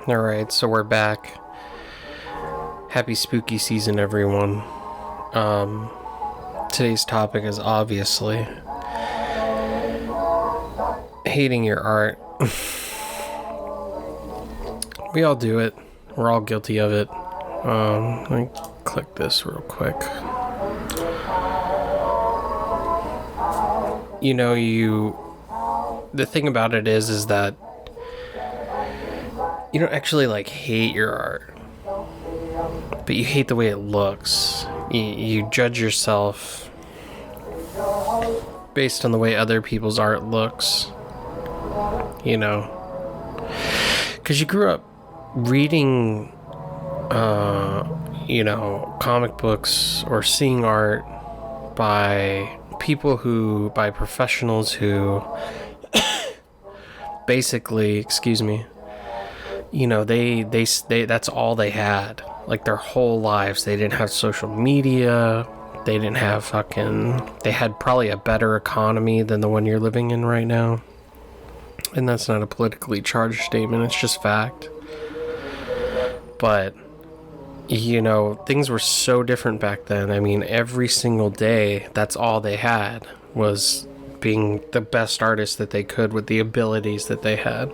Alright, so we're back. Happy spooky season, everyone. Today's topic is obviously hating your art. We all do it. We're all guilty of it. Let me click this real quick. The thing about it is that you don't actually hate your art, but you hate the way it looks. You judge yourself based on the way other people's art looks, because you grew up reading comic books or seeing art by professionals who basically, they that's all they had. Their whole lives, they didn't have social media. They didn't have they had probably a better economy than the one you're living in right now. And that's not a politically charged statement, it's just fact. But, things were so different back then. I mean, every single day, that's all they had was being the best artist that they could with the abilities that they had.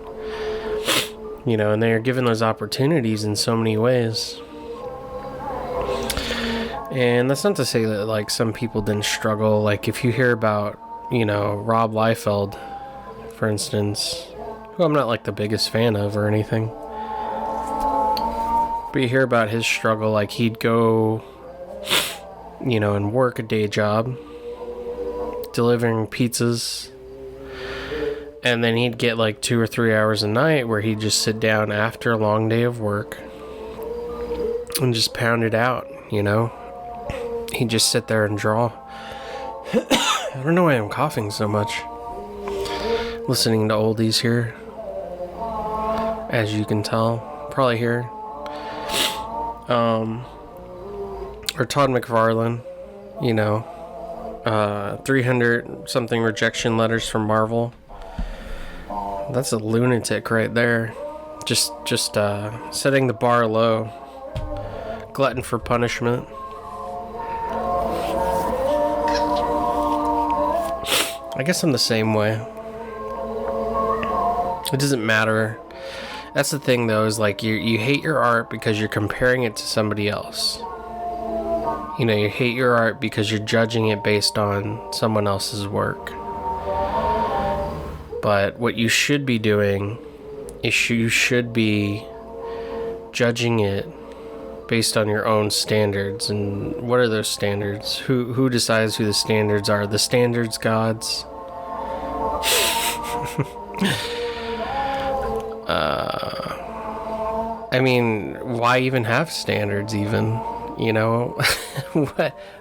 And they are given those opportunities in so many ways. And that's not to say that, some people didn't struggle. If you hear about, Rob Liefeld, for instance, who I'm not, the biggest fan of or anything. But you hear about his struggle, he'd go, and work a day job, delivering pizzas. And then he'd get 2 or 3 hours a night where he'd just sit down after a long day of work and just pound it out, He'd just sit there and draw. I don't know why I'm coughing so much. Listening to oldies here. As you can tell. Probably here. Or Todd McFarlane, 300 something rejection letters from Marvel. That's a lunatic right there. Just setting the bar low. Glutton for punishment. I guess I'm the same way. It doesn't matter. That's the thing, though, is you hate your art because you're comparing it to somebody else. You hate your art because you're judging it based on someone else's work. But what you should be doing is you should be judging it based on your own standards. And what are those standards? Who decides who the standards are? The standards gods? I mean, why even have standards even?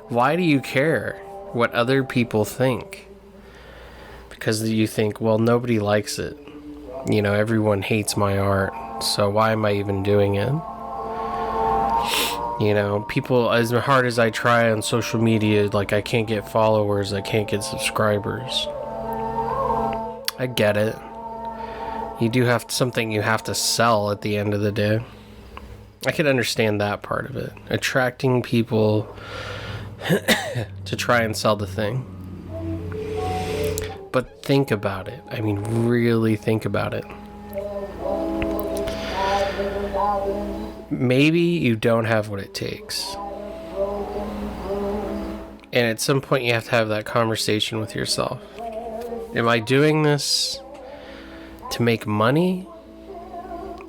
Why do you care what other people think? Because you think, well, nobody likes it. Everyone hates my art, so why am I even doing it? People, as hard as I try on social media, I can't get followers, I can't get subscribers. I get it. You do have something you have to sell at the end of the day. I can understand that part of it. Attracting people to try and sell the thing. But think about it. I mean, really think about it. Maybe you don't have what it takes. And at some point you have to have that conversation with yourself. Am I doing this to make money?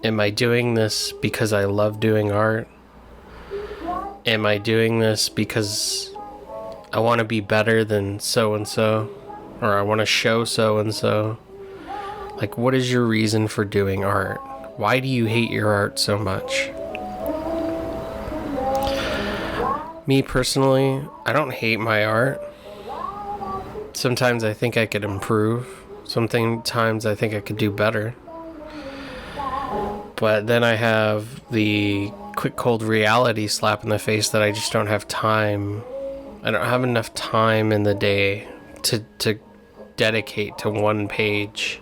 Am I doing this because I love doing art? Am I doing this because I want to be better than so-and-so? Or I want to show so-and-so? What is your reason for doing art? Why do you hate your art so much? Me personally, I don't hate my art. Sometimes I think I could improve. Sometimes I think I could do better. But then I have the quick, cold reality slap in the face that I just don't have time I don't have enough time in the day to dedicate to one page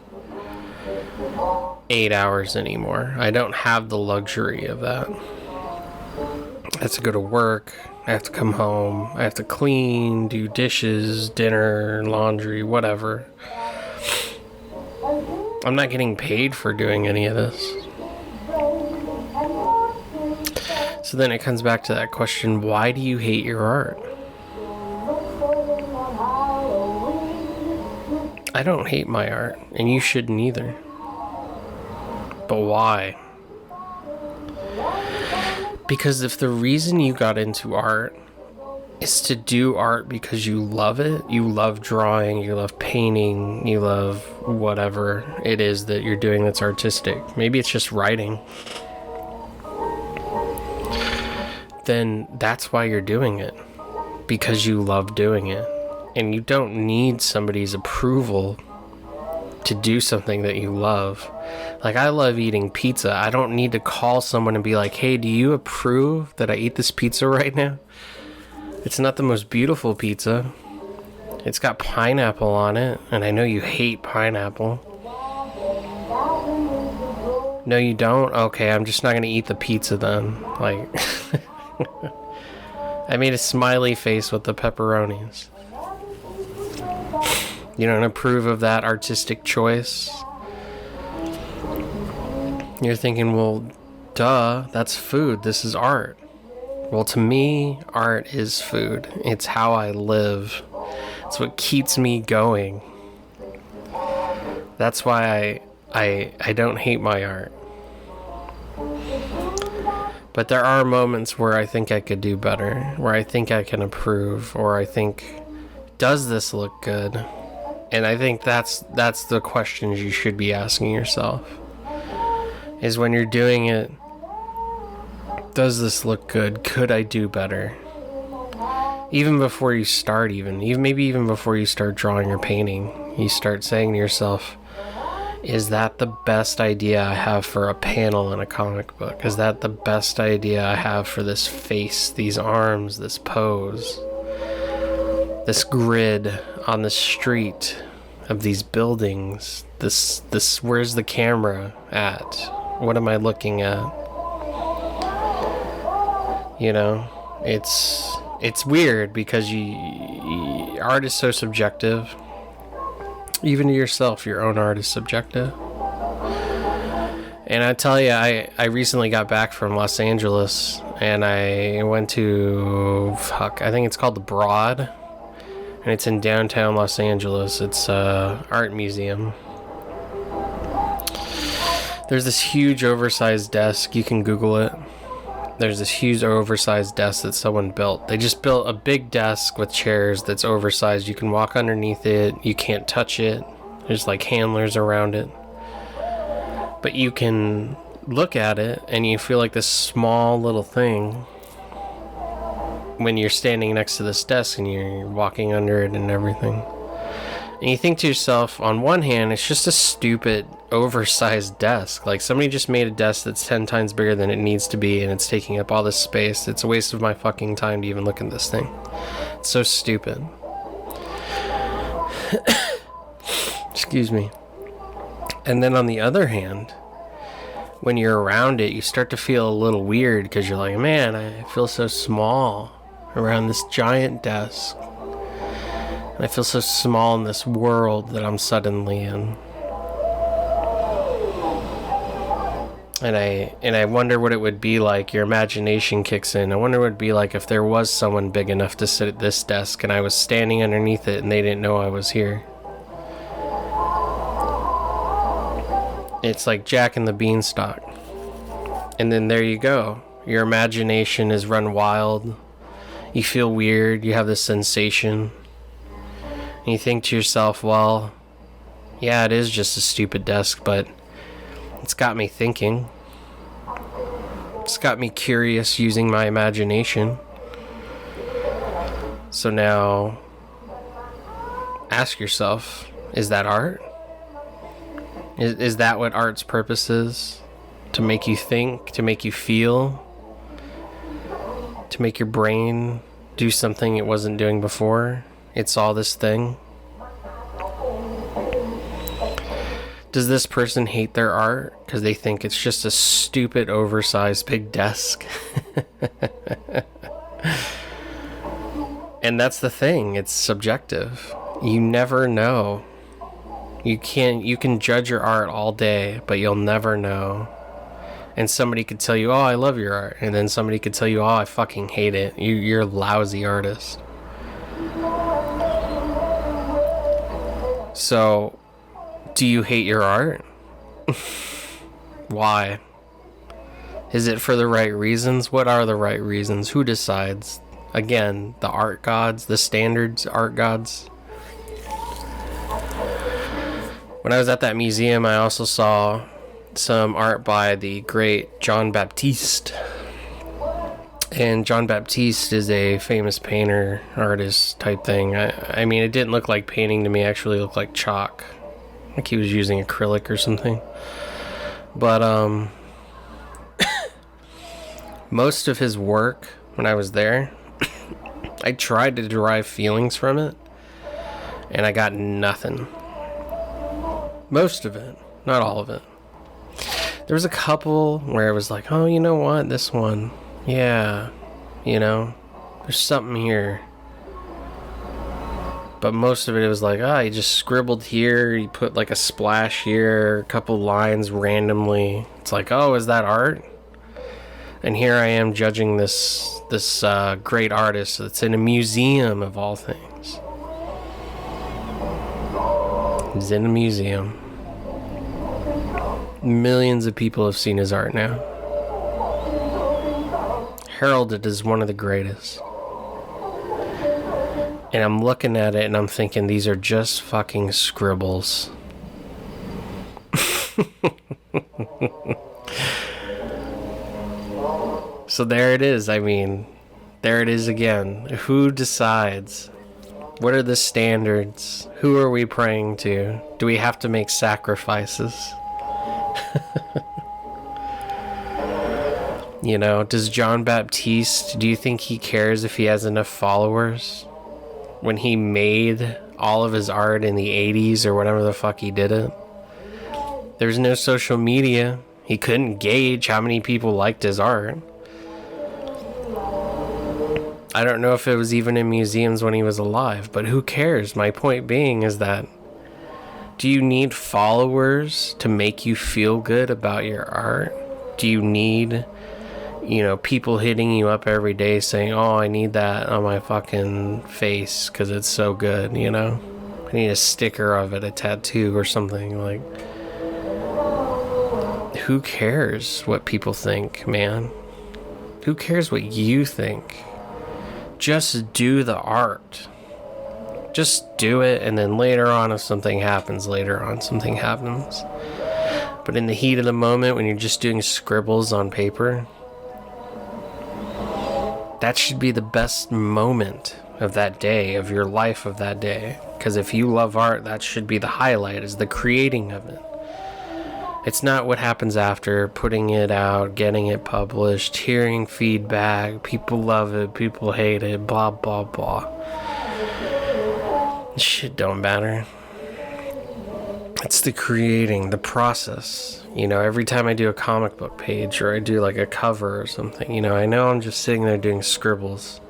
8 hours anymore. I don't have the luxury of that. I have to go to work. I have to come home. I have to clean, do dishes, dinner, laundry, whatever. I'm not getting paid for doing any of this. So then it comes back to that question, why do you hate your art? I don't hate my art, and you shouldn't either. But why? Because if the reason you got into art is to do art because you love it, you love drawing, you love painting, you love whatever it is that you're doing that's artistic, maybe it's just writing, then that's why you're doing it, because you love doing it. And you don't need somebody's approval to do something that you love. Like, I love eating pizza. I don't need to call someone and be like, hey, do you approve that I eat this pizza right now? It's not the most beautiful pizza. It's got pineapple on it, and I know you hate pineapple. No, you don't? Okay, I'm just not going to eat the pizza then. Like, I made a smiley face with the pepperonis. You don't approve of that artistic choice? You're thinking, well, duh, that's food. This is art. Well, to me, art is food. It's how I live. It's what keeps me going. That's why I don't hate my art. But there are moments where I think I could do better, where I think I can improve, or I think, does this look good? And I think that's the questions you should be asking yourself. Is when you're doing it, does this look good? Could I do better? Even before you start, maybe even before you start drawing or painting, you start saying to yourself, is that the best idea I have for a panel in a comic book? Is that the best idea I have for this face, these arms, this pose, this grid on the street of these buildings? This where's the camera at? What am I looking at? You know, it's weird because art is so subjective. Even to yourself, your own art is subjective. And I tell you, I recently got back from Los Angeles, and I went to, I think it's called The Broad, and it's in downtown Los Angeles. It's a art museum. There's this huge oversized desk. You can Google it. There's this huge oversized desk that someone built. They just built a big desk with chairs that's oversized. You can walk underneath it. You can't touch it. There's like handlers around it. But you can look at it and you feel like this small little thing when you're standing next to this desk and you're walking under it and everything. And you think to yourself, on one hand, it's just a stupid, oversized desk. Like, somebody just made a desk that's 10 times bigger than it needs to be, and it's taking up all this space. It's a waste of my fucking time to even look at this thing. It's so stupid. Excuse me. And then on the other hand, when you're around it, you start to feel a little weird because you're like, man, I feel so small around this giant desk. I feel so small in this world that I'm suddenly in. And I wonder what it would be like. Your imagination kicks in. I wonder what it would be like if there was someone big enough to sit at this desk and I was standing underneath it and they didn't know I was here. It's like Jack and the Beanstalk. And then there you go. Your imagination is run wild. You feel weird. You have this sensation. And you think to yourself, well, yeah, it is just a stupid desk, but it's got me thinking. It's got me curious using my imagination. So now, ask yourself, is that art? Is that what art's purpose is? To make you think, to make you feel, to make your brain do something it wasn't doing before. It saw this thing. Does this person hate their art because they think it's just a stupid, oversized big desk? And that's the thing. It's subjective. You never know. You can judge your art all day, but you'll never know. And somebody could tell you, oh, I love your art. And then somebody could tell you, oh, I fucking hate it. You're a lousy artist. So, do you hate your art? Why? Is it for the right reasons? What are the right reasons? Who decides? Again, the art gods, the standards art gods. When I was at that museum, I also saw some art by the great John Baptiste. And John Baptiste is a famous painter, artist type thing. I mean, it didn't look like painting to me. It actually looked like chalk. Like he was using acrylic or something. But, most of his work, when I was there, I tried to derive feelings from it, and I got nothing. Most of it, not all of it. There was a couple where it was like, oh, you know what, this one, yeah, you know, there's something here. But most of it was like, you just scribbled here, you put like a splash here, a couple lines randomly. It's like, oh, is that art? And here I am judging this great artist that's in a museum of all things. He's in a museum. Millions of people have seen his art now. Heralded as one of the greatest. And I'm looking at it and I'm thinking, these are just fucking scribbles. So there it is. I mean, there it is again. Who decides? What are the standards? Who are we praying to? Do we have to make sacrifices? You know, does John Baptiste, do you think he cares if he has enough followers? When he made all of his art in the 80s or whatever the fuck he did it, there's no social media. He couldn't gauge how many people liked his art. I don't know if it was even in museums when he was alive, but who cares? My point being is that, do you need followers to make you feel good about your art? Do you need, you know, people hitting you up every day saying, oh, I need that on my fucking face because it's so good, you know? I need a sticker of it, a tattoo or something. Like, who cares what people think, man? Who cares what you think? Just do the art. Just do it, and then later on, if something happens, something happens. But in the heat of the moment, when you're just doing scribbles on paper, that should be the best moment of that day, of your life of that day. Because if you love art, that should be the highlight, is the creating of it. It's not what happens after, putting it out, getting it published, hearing feedback, people love it, people hate it, blah, blah, blah. Shit don't matter. It's the creating, the process. You know, every time I do a comic book page or I do like a cover or something, you know I'm just sitting there doing scribbles.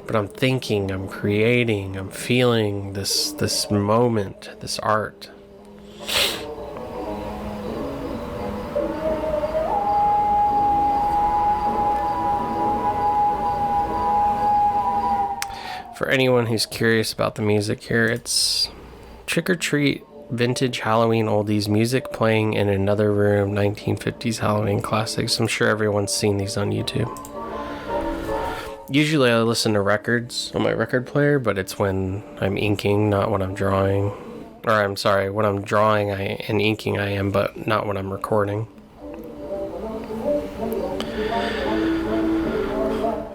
But I'm thinking, I'm creating, I'm feeling this moment, this art. For anyone who's curious about the music here, it's Trick or Treat vintage Halloween oldies, music playing in another room, 1950s Halloween classics. I'm sure everyone's seen these on YouTube. Usually I listen to records on my record player, but it's when I'm inking, not when I'm drawing. Or I'm sorry, when I'm drawing and inking I am, but not when I'm recording.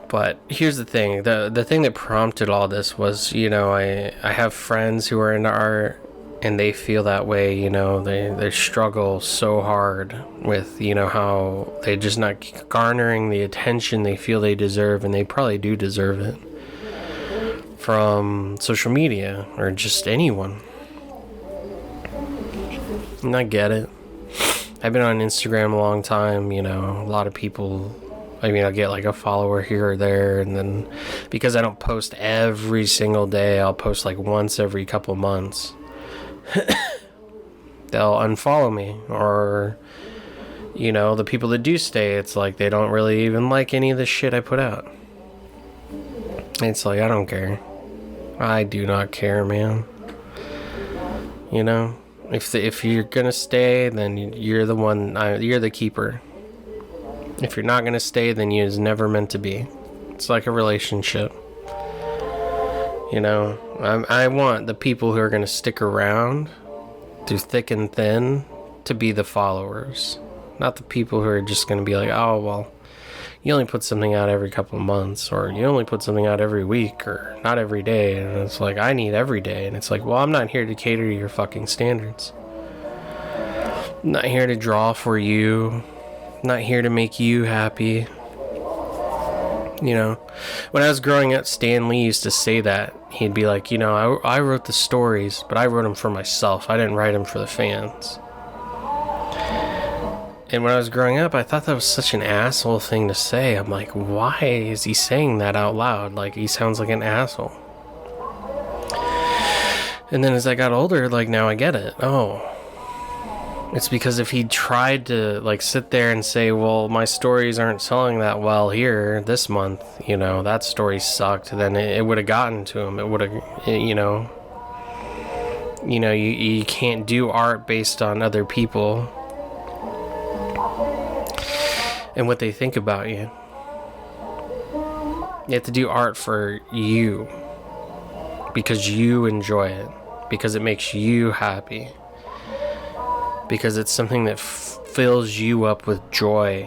But here's the thing, the thing that prompted all this was, you know, I have friends who are into art and they feel that way, you know, they struggle so hard with, you know, how they just not garnering the attention they feel they deserve, and they probably do deserve it. from social media or just anyone. And I get it. I've been on Instagram a long time, you know, a lot of people, I mean, I'll get like a follower here or there, and then because I don't post every single day, I'll post like once every couple months. They'll unfollow me, or, you know, the people that do stay, it's like they don't really even like any of the shit I put out. It's like, I don't care. I do not care, man. You know, if you're gonna stay, then you're the one, you're the keeper. If you're not gonna stay, then you was never meant to be. It's like a relationship. You know, I want the people who are gonna stick around through thick and thin to be the followers, not the people who are just gonna be like, oh well, you only put something out every couple of months, or you only put something out every week, or not every day. And it's like, I need every day. And it's like, well, I'm not here to cater to your fucking standards. I'm not here to draw for you. I'm not here to make you happy. You know, when I was growing up, Stan Lee used to say that. He'd be like, you know, I wrote the stories, but I wrote them for myself. I didn't write them for the fans. And when I was growing up, I thought that was such an asshole thing to say. I'm like, why is he saying that out loud? Like, he sounds like an asshole. And then as I got older, like, now I get it. Oh, it's because if he tried to, like, sit there and say, well, my stories aren't selling that well here this month, you know, that story sucked, then it would have gotten to him. It would have, you know, you can't do art based on other people and what they think about you. You have to do art for you, because you enjoy it, because it makes you happy, because it's something that fills you up with joy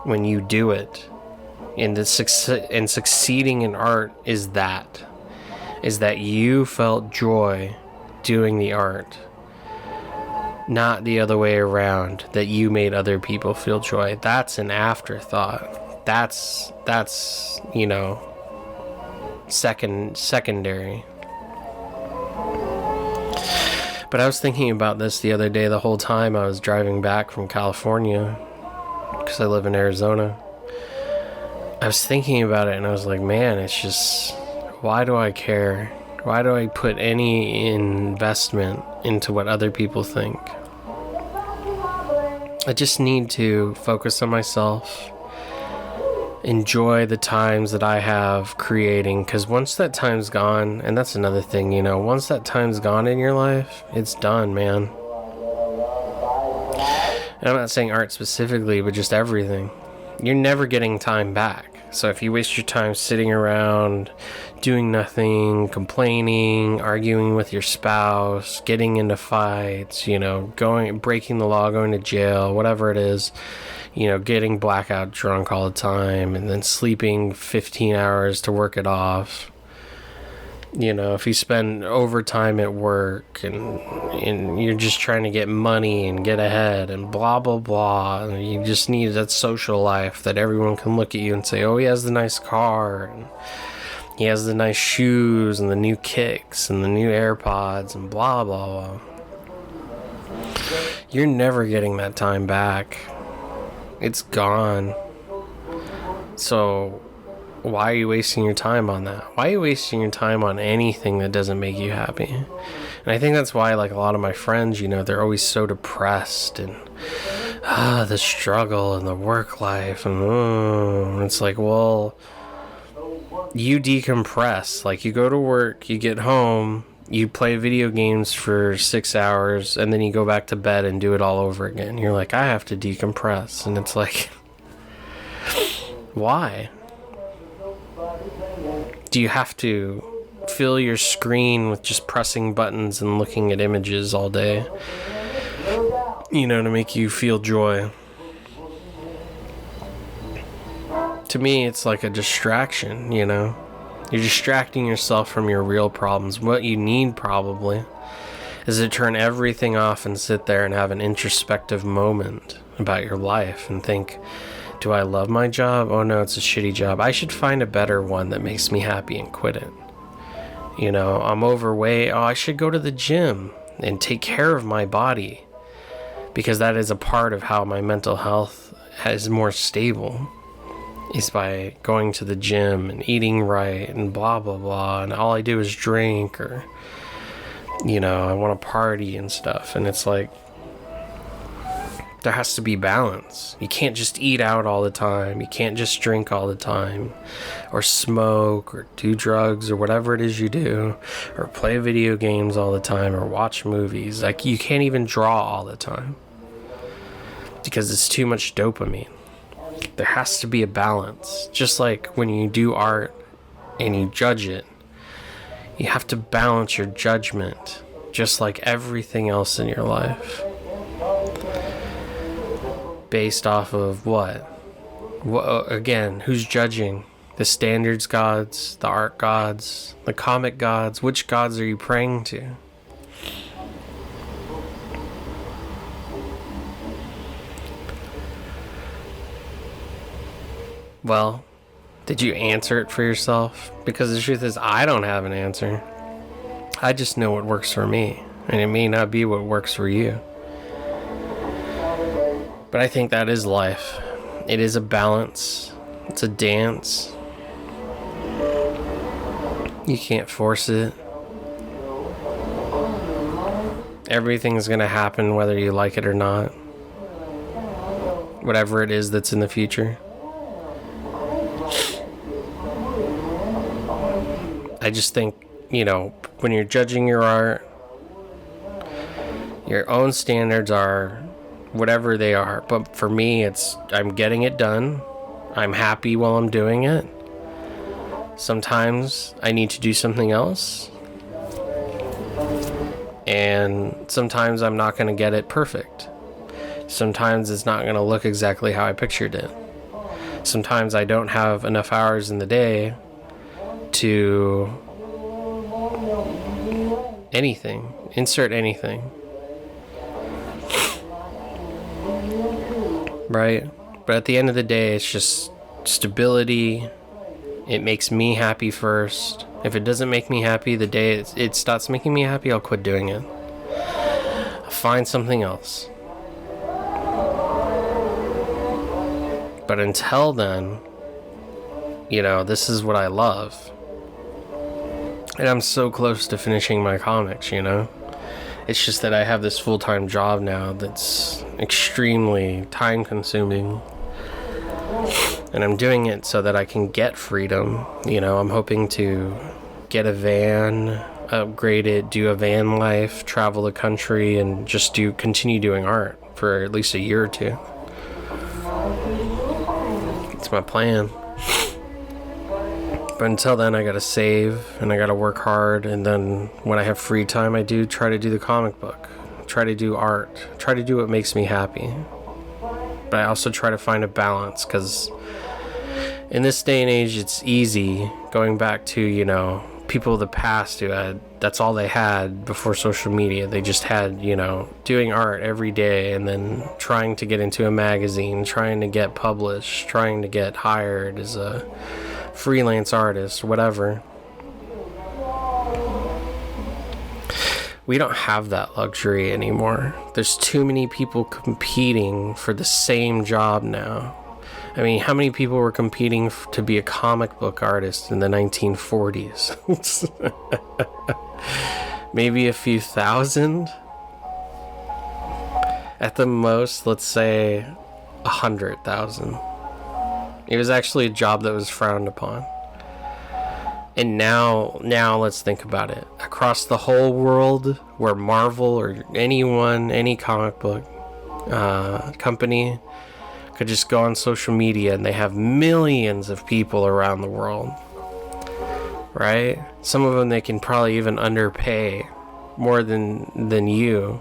when you do it. And succeeding in art is that you felt joy doing the art, not the other way around, that you made other people feel joy. That's an afterthought. That's you know, secondary. But I was thinking about this the other day, the whole time I was driving back from California, because I live in Arizona. I was thinking about it and I was like, man, it's just, why do I care? Why do I put any investment into what other people think? I just need to focus on myself, enjoy the times that I have creating, because once that time's gone, and that's another thing, you know, once that time's gone in your life, it's done, man. And I'm not saying art specifically, but just everything. You're never getting time back. So if you waste your time sitting around, doing nothing, complaining, arguing with your spouse, getting into fights, you know, breaking the law, going to jail, whatever it is, you know, getting blackout drunk all the time, and then sleeping 15 hours to work it off. You know, if you spend overtime at work and you're just trying to get money and get ahead and blah, blah, blah, and you just need that social life that everyone can look at you and say, oh, he has the nice car, and he has the nice shoes and the new kicks and the new AirPods and blah, blah, blah. You're never getting that time back. It's gone. So why are you wasting your time on that? Why are you wasting your time on anything that doesn't make you happy? And I think that's why, like, a lot of my friends, you know, they're always so depressed, and the struggle and the work life, and it's like, well, you decompress. Like, you go to work, you get home, you play video games for 6 hours, and then you go back to bed and do it all over again. You're like, I have to decompress. And it's like, why? Do you have to fill your screen with just pressing buttons and looking at images all day, you know, to make you feel joy? To me, it's like a distraction, you know? You're distracting yourself from your real problems. What you need, probably, is to turn everything off and sit there and have an introspective moment about your life and think, do I love my job? Oh no, it's a shitty job. I should find a better one that makes me happy and quit it. You know, I'm overweight. Oh, I should go to the gym and take care of my body, because that is a part of how my mental health is more stable, is by going to the gym and eating right and blah blah blah, and all I do is drink, or you know, I want to party and stuff. And it's like, there has to be balance. You can't just eat out all the time. You can't just drink all the time, or smoke, or do drugs, or whatever it is you do, or play video games all the time, or watch movies. Like, you can't even draw all the time because it's too much dopamine. There has to be a balance. Just like when you do art and you judge it, you have to balance your judgment, just like everything else in your life. Based off of what? Again, who's judging? The standards gods, the art gods, the comic gods? Which gods are you praying to? Well, did you answer it for yourself? Because the truth is, I don't have an answer. I just know what works for me, and it may not be what works for you. But I think that is life. It is a balance. It's a dance. You can't force it. Everything's gonna happen whether you like it or not. Whatever it is that's in the future. I just think, you know, when you're judging your art, your own standards are whatever they are. But for me, it's, I'm getting it done. I'm happy while I'm doing it. Sometimes I need to do something else. And sometimes I'm not going to get it perfect. Sometimes it's not going to look exactly how I pictured it. Sometimes I don't have enough hours in the day to anything. Insert anything. Right? But at the end of the day, it's just stability. It makes me happy first. If it doesn't make me happy, the day it stops making me happy, I'll quit doing it. I'll find something else. But until then, you know, this is what I love. And I'm so close to finishing my comics, you know? It's just that I have this full-time job now that's extremely time-consuming. And I'm doing it so that I can get freedom. You know, I'm hoping to get a van, upgrade it, do a van life, travel the country, and just continue doing art for at least a year or two. It's my plan. But until then, I gotta save, and I gotta work hard, and then when I have free time, I do try to do the comic book, try to do art, try to do what makes me happy. But I also try to find a balance, because in this day and age, it's easy going back to, you know, people of the past who had, that's all they had before social media. They just had, you know, doing art every day, and then trying to get into a magazine, trying to get published, trying to get hired as a freelance artist, whatever. We don't have that luxury anymore. There's too many people competing for the same job now. I mean, how many people were competing to be a comic book artist in the 1940s? Maybe a few thousand? At the most, let's say 100,000. It was actually a job that was frowned upon. And now let's think about it. Across the whole world, where Marvel or anyone, any comic book company could just go on social media, and they have millions of people around the world, right? Some of them they can probably even underpay more than you.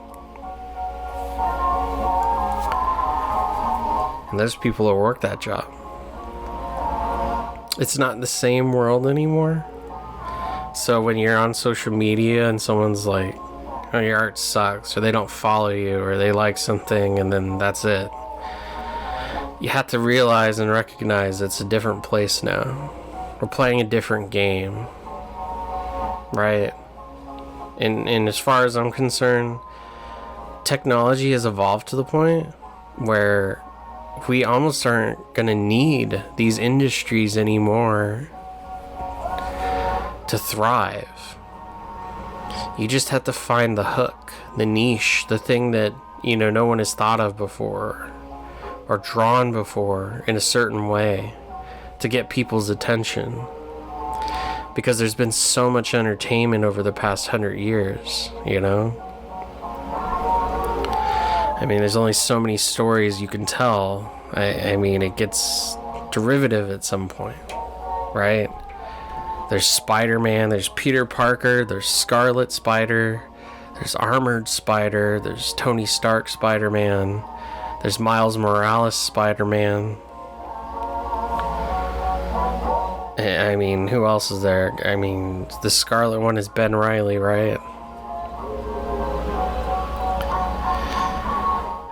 And there's people who work that job. It's not the same world anymore. So when you're on social media and someone's like, oh, your art sucks, or they don't follow you, or they like something, and then that's it. you have to realize and recognize it's a different place now. We're playing a different game, right? And as far as I'm concerned, technology has evolved to the point where we almost aren't gonna need these industries anymore to thrive. You just have to find the hook, the niche, the thing that, you know, no one has thought of before or drawn before in a certain way to get people's attention. Because there's been so much entertainment over the past 100 years, you know? I mean, there's only so many stories you can tell. I mean, it gets derivative at some point, right? There's Spider-Man, there's Peter Parker, there's Scarlet Spider, there's Armored Spider, there's Tony Stark Spider-Man, there's Miles Morales Spider-Man. I mean, who else is there? I mean, the Scarlet one is Ben Reilly, right?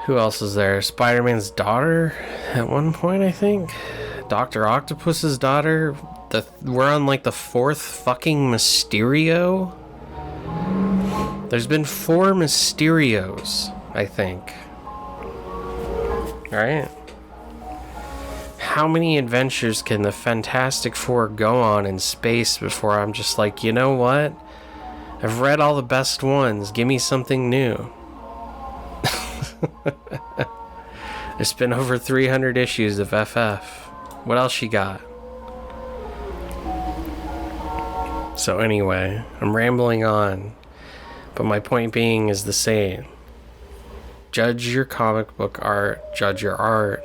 Who else is there? Spider-Man's daughter at one point, I think. Dr. Octopus's daughter. We're on like the 4th fucking Mysterio. There's been 4 Mysterios, I think. Right? How many adventures can the Fantastic Four go on in space before I'm just like, you know what? I've read all the best ones. Give me something new. There's been over 300 issues of FF. What else you got? So anyway, I'm rambling on. But my point being is the same. Judge your comic book art. Judge your art.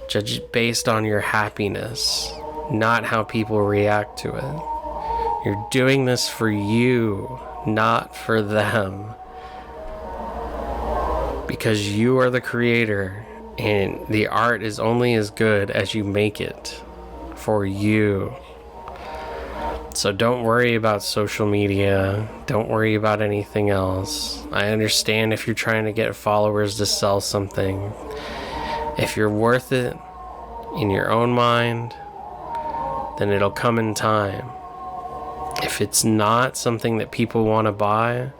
Judge it based on your happiness, not how people react to it. You're doing this for you, not for them. Because you are the creator, and the art is only as good as you make it for you. So don't worry about social media. Don't worry about anything else. I understand if you're trying to get followers to sell something. If you're worth it in your own mind, then it'll come in time. If it's not something that people want to buy,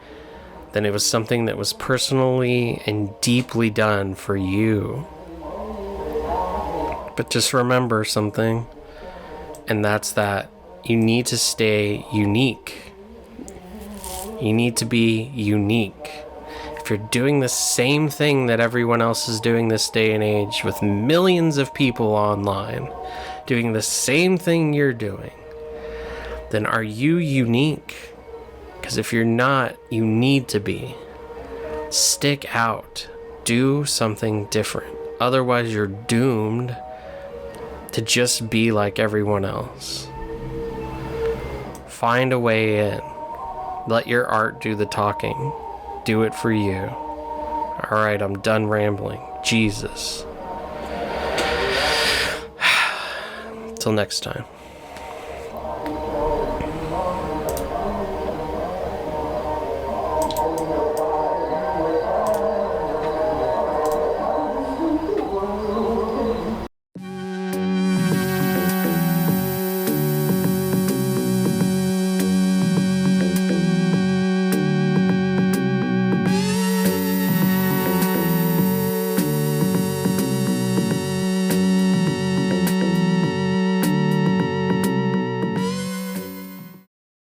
then it was something that was personally and deeply done for you. But just remember something, and that's that you need to stay unique. You need to be unique. If you're doing the same thing that everyone else is doing this day and age, with millions of people online doing the same thing you're doing, then are you unique? Because if you're not, you need to be. Stick out. Do something different. Otherwise, you're doomed to just be like everyone else. Find a way in. Let your art do the talking. Do it for you. Alright, I'm done rambling. Jesus. Till next time.